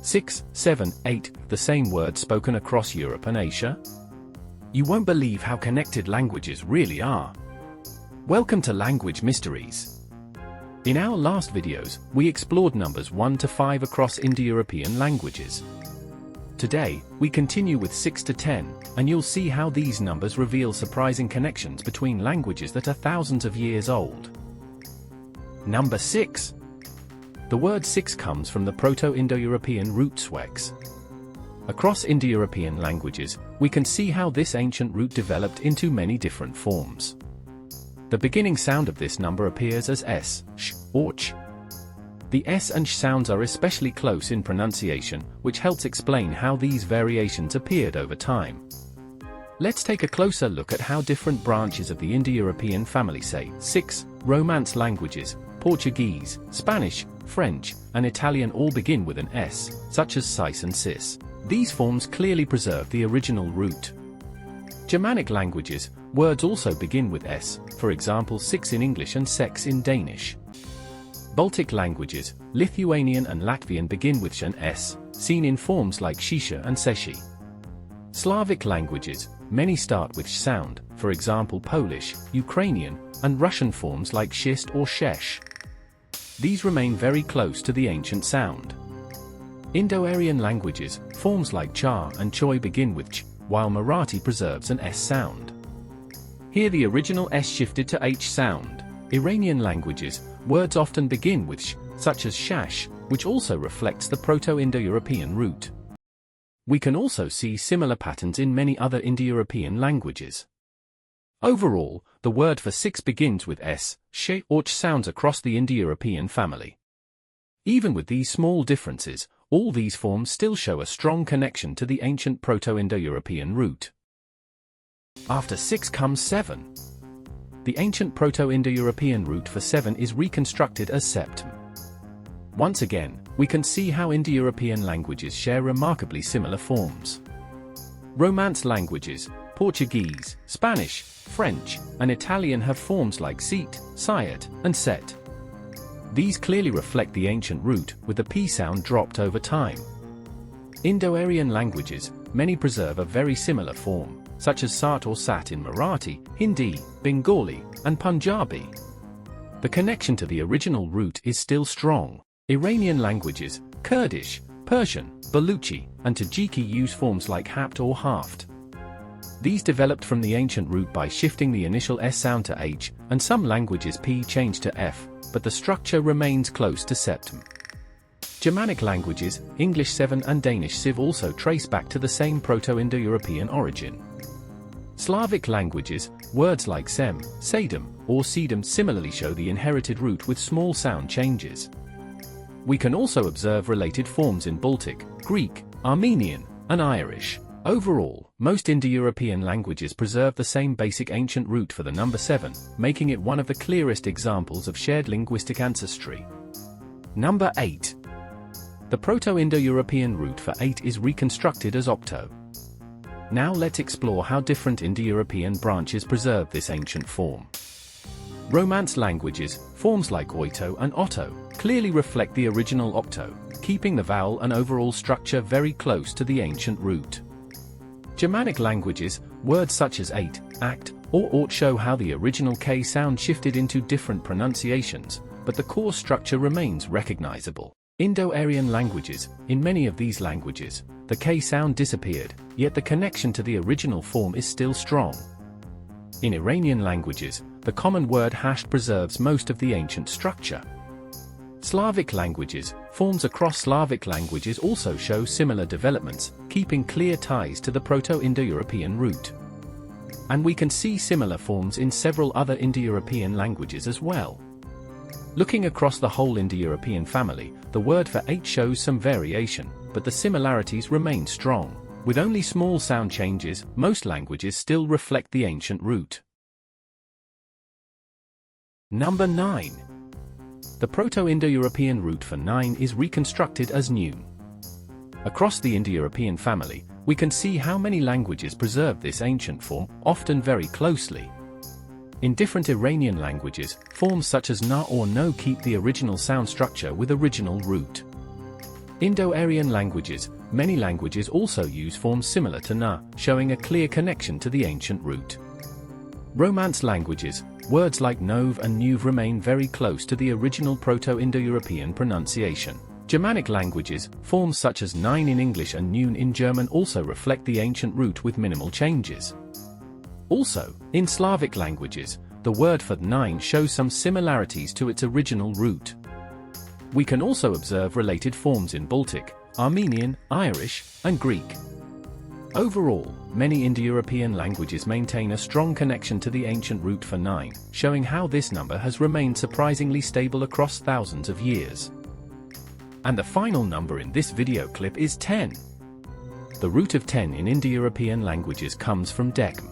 6, 7, 8, the same word spoken across Europe and Asia? You won't believe how connected languages really are. Welcome to Language Mysteries. In our last videos, we explored numbers 1 to 5 across Indo-European languages. Today, we continue with 6 to 10, and you'll see how these numbers reveal surprising connections between languages that are thousands of years old. Number 6. The word 6 comes from the Proto-Indo-European root swex. Across Indo-European languages, we can see how this ancient root developed into many different forms. The beginning sound of this number appears as s, sh, or ch. The s and sh sounds are especially close in pronunciation, which helps explain how these variations appeared over time. Let's take a closer look at how different branches of the Indo-European family say 6. Romance languages, Portuguese, Spanish, French, and Italian all begin with an s, such as cis and cis. These forms clearly preserve the original root. Germanic languages, words also begin with s, for example 6 in English and sex in Danish. Baltic languages, Lithuanian and Latvian begin with sh and s, seen in forms like shisha and seshi. Slavic languages, many start with sh sound, for example Polish, Ukrainian, and Russian forms like shist or shesh. These remain very close to the ancient sound. Indo-Aryan languages, forms like cha and choi begin with ch, while Marathi preserves an s sound. Here the original s shifted to h sound. Iranian languages, words often begin with sh, such as shash, which also reflects the Proto-Indo-European root. We can also see similar patterns in many other Indo-European languages. Overall, the word for 6 begins with s, sh, or ch sounds across the Indo-European family. Even with these small differences, all these forms still show a strong connection to the ancient Proto-Indo-European root. After 6 comes 7. The ancient Proto-Indo-European root for 7 is reconstructed as septem. Once again, we can see how Indo-European languages share remarkably similar forms. Romance languages, Portuguese, Spanish, French, and Italian have forms like seat, siat, and set. These clearly reflect the ancient root, with the p sound dropped over time. Indo-Aryan languages, many preserve a very similar form, such as sat or sat in Marathi, Hindi, Bengali, and Punjabi. The connection to the original root is still strong. Iranian languages, Kurdish, Persian, Baluchi, and Tajiki use forms like hapt or haft. These developed from the ancient root by shifting the initial s sound to h, and some languages p changed to f, but the structure remains close to septem. Germanic languages, English 7 and Danish siv also trace back to the same Proto-Indo-European origin. Slavic languages, words like sem, sedum, or sedum similarly show the inherited root with small sound changes. We can also observe related forms in Baltic, Greek, Armenian, and Irish. Overall, most Indo-European languages preserve the same basic ancient root for the number 7, making it one of the clearest examples of shared linguistic ancestry. Number 8. The Proto-Indo-European root for 8 is reconstructed as octo. Now let's explore how different Indo-European branches preserve this ancient form. Romance languages, forms like oito and otto, clearly reflect the original octo, keeping the vowel and overall structure very close to the ancient root. Germanic languages, words such as eight, act, or ought show how the original k sound shifted into different pronunciations, but the core structure remains recognizable. Indo-Aryan languages, in many of these languages, the k sound disappeared, yet the connection to the original form is still strong. In Iranian languages, the common word hasht preserves most of the ancient structure. Slavic languages, forms across Slavic languages also show similar developments, keeping clear ties to the Proto-Indo-European root. And we can see similar forms in several other Indo-European languages as well. Looking across the whole Indo-European family, the word for 8 shows some variation, but the similarities remain strong. With only small sound changes, most languages still reflect the ancient root. Number 9. The Proto-Indo-European root for 9 is reconstructed as nun. Across the Indo-European family, we can see how many languages preserve this ancient form, often very closely. In different Iranian languages, forms such as na or no keep the original sound structure with original root. Indo-Aryan languages. Many languages also use forms similar to na, showing a clear connection to the ancient root. Romance languages. Words like nov and nuv remain very close to the original Proto-Indo-European pronunciation. Germanic languages. Forms such as nine in English and nun in German also reflect the ancient root with minimal changes. Also, in Slavic languages, the word for nine shows some similarities to its original root. We can also observe related forms in Baltic, Armenian, Irish, and Greek. Overall, many Indo-European languages maintain a strong connection to the ancient root for 9, showing how this number has remained surprisingly stable across thousands of years. And the final number in this video clip is 10. The root of 10 in Indo-European languages comes from dekm.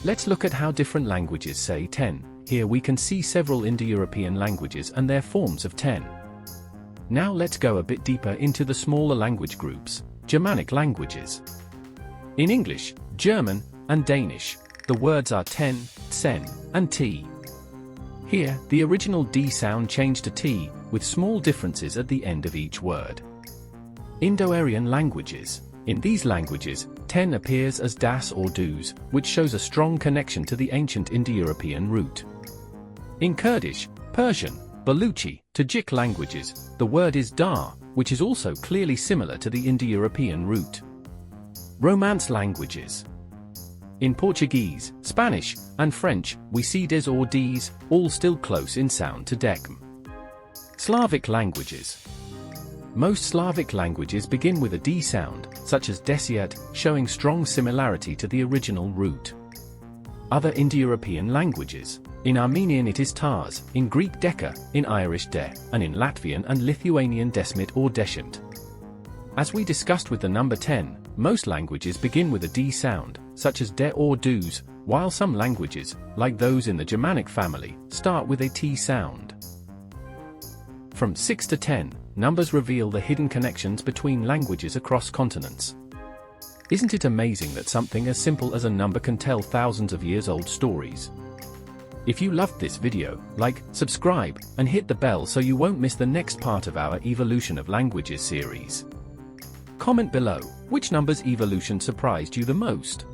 Let's look at how different languages say 10. Here we can see several Indo-European languages and their forms of 10. Now let's go a bit deeper into the smaller language groups, Germanic languages. In English, German, and Danish, the words are 10, sen, and t. Here, the original d sound changed to t, with small differences at the end of each word. Indo-Aryan languages. In these languages, 10 appears as das or dus, which shows a strong connection to the ancient Indo-European root. In Kurdish, Persian, Baluchi, Tajik languages, the word is dar, which is also clearly similar to the Indo-European root. Romance languages. In Portuguese, Spanish, and French, we see des or ds, all still close in sound to dekm. Slavic languages. Most Slavic languages begin with a d sound, such as desiat, showing strong similarity to the original root. Other Indo-European languages. In Armenian it is tars, in Greek deka, in Irish de, and in Latvian and Lithuanian desmit or deshimt. As we discussed with the number 10, most languages begin with a d sound, such as de or dus, while some languages, like those in the Germanic family, start with a t sound. From 6 to 10, numbers reveal the hidden connections between languages across continents. Isn't it amazing that something as simple as a number can tell thousands of years old stories? If you loved this video, like, subscribe, and hit the bell so you won't miss the next part of our Evolution of Languages series. Comment below, which number's evolution surprised you the most?